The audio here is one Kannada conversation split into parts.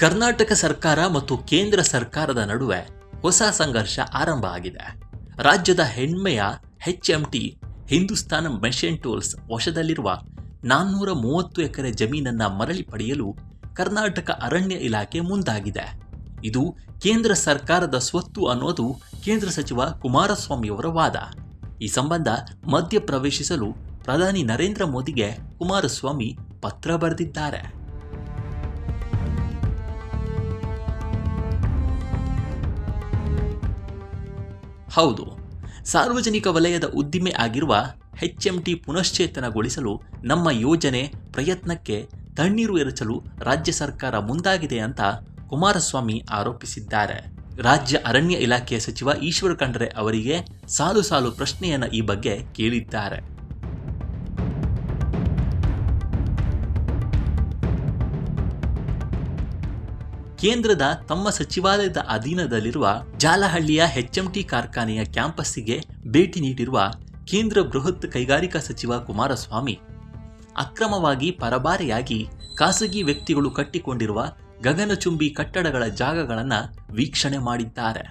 ಕರ್ನಾಟಕ ಸರ್ಕಾರ ಮತ್ತು ಕೇಂದ್ರ ಸರ್ಕಾರದ ನಡುವೆ ಹೊಸ ಸಂಘರ್ಷ ಆರಂಭ ಆಗಿದೆ. ರಾಜ್ಯದ ಹೆಮ್ಮೆಯ HMT ಹಿಂದೂಸ್ತಾನ್ ಮೆಷಿನ್ ಟೂಲ್ಸ್ ವಶದಲ್ಲಿರುವ 430 ಎಕರೆ ಜಮೀನನ್ನ ಮರಳಿ ಪಡೆಯಲು ಕರ್ನಾಟಕ ಅರಣ್ಯ ಇಲಾಖೆ ಮುಂದಾಗಿದೆ. ಇದು ಕೇಂದ್ರ ಸರ್ಕಾರದ ಸ್ವತ್ತು ಅನ್ನೋದು ಕೇಂದ್ರ ಸಚಿವ ಕುಮಾರಸ್ವಾಮಿಯವರ ವಾದ. ಈ ಸಂಬಂಧ ಮಧ್ಯ ಪ್ರವೇಶಿಸಲು ಪ್ರಧಾನಿ ನರೇಂದ್ರ ಮೋದಿಗೆ ಕುಮಾರಸ್ವಾಮಿ ಪತ್ರ ಬರೆದಿದ್ದಾರೆ. ಹೌದು, ಸಾರ್ವಜನಿಕ ವಲಯದ ಉದ್ದಿಮೆ ಆಗಿರುವ HMT ಪುನಶ್ಚೇತನಗೊಳಿಸಲು ನಮ್ಮ ಯೋಜನೆ ಪ್ರಯತ್ನಕ್ಕೆ ತಣ್ಣೀರು ಎರಚಲು ರಾಜ್ಯ ಸರ್ಕಾರ ಮುಂದಾಗಿದೆ ಅಂತ ಕುಮಾರಸ್ವಾಮಿ ಆರೋಪಿಸಿದ್ದಾರೆ. ರಾಜ್ಯ ಅರಣ್ಯ ಇಲಾಖೆಯ ಸಚಿವ ಈಶ್ವರ ಖಂಡ್ರೆ ಅವರಿಗೆ ಸಾಲು ಸಾಲು ಪ್ರಶ್ನೆಯನ್ನ ಈ ಬಗ್ಗೆ ಕೇಳಿದ್ದಾರೆ. ಕೇಂದ್ರದ ತಮ್ಮ ಸಚಿವಾಲಯದ ಅಧೀನದಲ್ಲಿರುವ ಜಾಲಹಳ್ಳಿಯ HMT ಕಾರ್ಖಾನೆಯ ಕ್ಯಾಂಪಸ್ಸಿಗೆ ಭೇಟಿ ನೀಡಿರುವ ಕೇಂದ್ರ ಬೃಹತ್ ಕೈಗಾರಿಕಾ ಸಚಿವ ಕುಮಾರಸ್ವಾಮಿ ಅಕ್ರಮವಾಗಿ ಪರಬಾರೆಯಾಗಿ ಖಾಸಗಿ ವ್ಯಕ್ತಿಗಳು ಕಟ್ಟಿಕೊಂಡಿರುವ ಗಗನಚುಂಬಿ ಕಟ್ಟಡಗಳ ಜಾಗಗಳನ್ನು ವೀಕ್ಷಣೆ ಮಾಡಿದ್ದಾರೆ.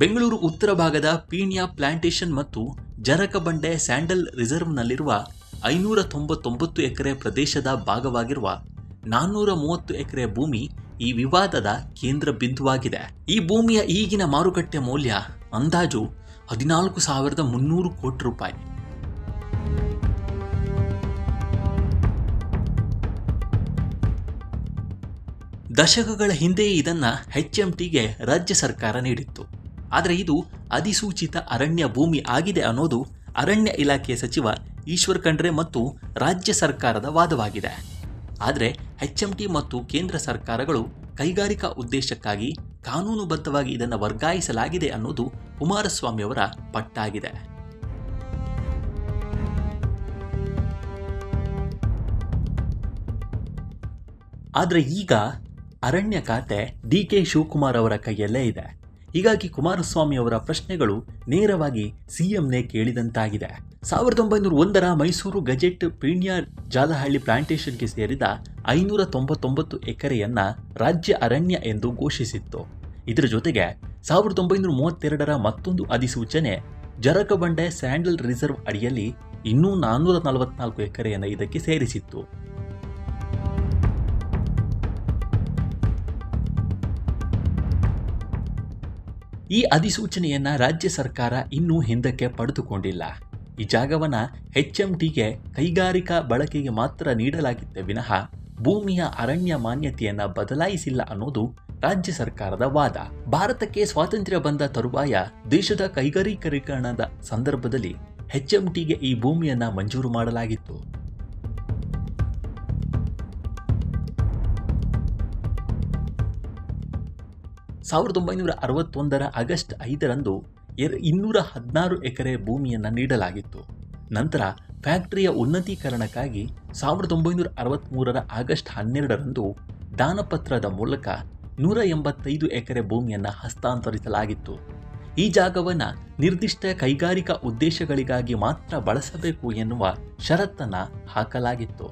ಬೆಂಗಳೂರು ಉತ್ತರ ಭಾಗದ ಪೀಣ್ಯ ಪ್ಲಾಂಟೇಶನ್ ಮತ್ತು ಜರಕಬಂಡೆ ಸ್ಯಾಂಡಲ್ ರಿಸರ್ವ್ನಲ್ಲಿರುವ 599 ಎಕರೆ ಪ್ರದೇಶದ ಭಾಗವಾಗಿರುವ 430 ಎಕರೆ ಭೂಮಿ ಈ ವಿವಾದದ ಕೇಂದ್ರ ಬಿಂದುವಾಗಿದೆ. ಈ ಭೂಮಿಯ ಈಗಿನ ಮಾರುಕಟ್ಟೆ ಮೌಲ್ಯ ಅಂದಾಜು 14,300 ಕೋಟಿ ರೂಪಾಯಿ. ದಶಕಗಳ ಹಿಂದೆ ಇದನ್ನ HMTಗೆ ರಾಜ್ಯ ಸರ್ಕಾರ ನೀಡಿತ್ತು. ಆದರೆ ಇದು ಅಧಿಸೂಚಿತ ಅರಣ್ಯ ಭೂಮಿ ಆಗಿದೆ ಅನ್ನೋದು ಅರಣ್ಯ ಇಲಾಖೆಯ ಸಚಿವ ಈಶ್ವರ ಖಂಡ್ರೆ ಮತ್ತು ರಾಜ್ಯ ಸರ್ಕಾರದ ವಾದವಾಗಿದೆ. ಆದರೆ HMT ಮತ್ತು ಕೇಂದ್ರ ಸರ್ಕಾರಗಳು ಕೈಗಾರಿಕಾ ಉದ್ದೇಶಕ್ಕಾಗಿ ಕಾನೂನುಬದ್ಧವಾಗಿ ಇದನ್ನು ವರ್ಗಾಯಿಸಲಾಗಿದೆ ಅನ್ನೋದು ಕುಮಾರಸ್ವಾಮಿಯವರ ಪಟ್ಟಾಗಿದೆ. ಆದರೆ ಈಗ ಅರಣ್ಯ ಖಾತೆ DK ಶಿವಕುಮಾರ್ ಅವರ ಕೈಯಲ್ಲೇ ಇದೆ. ಹೀಗಾಗಿ ಕುಮಾರಸ್ವಾಮಿ ಅವರ ಪ್ರಶ್ನೆಗಳು ನೇರವಾಗಿ CMನೇ ಕೇಳಿದಂತಾಗಿದೆ. 1901ರ ಮೈಸೂರು ಗೆಜೆಟ್ ಪೀಣ್ಯ ಜಾಲಹಳ್ಳಿ ಪ್ಲಾಂಟೇಶನ್ಗೆ ಸೇರಿದ 599 ಎಕರೆಯನ್ನ ರಾಜ್ಯ ಅರಣ್ಯ ಎಂದು ಘೋಷಿಸಿತ್ತು. ಇದರ ಜೊತೆಗೆ 1932ರ ಮತ್ತೊಂದು ಅಧಿಸೂಚನೆ ಜರಕಬಂಡೆ ಸ್ಯಾಂಡಲ್ ರಿಸರ್ವ್ ಅಡಿಯಲ್ಲಿ ಇನ್ನೂ 444 ಎಕರೆಯನ್ನು ಇದಕ್ಕೆ ಸೇರಿಸಿತ್ತು. ಈ ಅಧಿಸೂಚನೆಯನ್ನ ರಾಜ್ಯ ಸರ್ಕಾರ ಇನ್ನೂ ಹಿಂದಕ್ಕೆ ಪಡೆದುಕೊಂಡಿಲ್ಲ. ಈ ಜಾಗವನ್ನ HMTಗೆ ಕೈಗಾರಿಕಾ ಬಳಕೆಗೆ ಮಾತ್ರ ನೀಡಲಾಗಿತ್ತೆ ವಿನಃ ಭೂಮಿಯ ಅರಣ್ಯ ಮಾನ್ಯತೆಯನ್ನ ಬದಲಾಯಿಸಿಲ್ಲ ಅನ್ನೋದು ರಾಜ್ಯ ಸರ್ಕಾರದ ವಾದ. ಭಾರತಕ್ಕೆ ಸ್ವಾತಂತ್ರ್ಯ ಬಂದ ತರುವಾಯ ದೇಶದ ಕೈಗಾರಿಕೀಕರಣದ ಸಂದರ್ಭದಲ್ಲಿ HMTಗೆ ಈ ಭೂಮಿಯನ್ನ ಮಂಜೂರು ಮಾಡಲಾಗಿತ್ತು. ಸಾವಿರದ 1961ರ ಆಗಸ್ಟ್ 5ರಂದು 216 ಎಕರೆ ಭೂಮಿಯನ್ನು ನೀಡಲಾಗಿತ್ತು. ನಂತರ ಫ್ಯಾಕ್ಟರಿಯ ಉನ್ನತೀಕರಣಕ್ಕಾಗಿ 1963ರ ಆಗಸ್ಟ್ 12ರಂದು ದಾನಪತ್ರದ ಮೂಲಕ 185 ಎಕರೆ ಭೂಮಿಯನ್ನು ಹಸ್ತಾಂತರಿಸಲಾಗಿತ್ತು. ಈ ಜಾಗವನ್ನು ನಿರ್ದಿಷ್ಟ ಕೈಗಾರಿಕಾ ಉದ್ದೇಶಗಳಿಗಾಗಿ ಮಾತ್ರ ಬಳಸಬೇಕು ಎನ್ನುವ ಷರತ್ತನ್ನು ಹಾಕಲಾಗಿತ್ತು.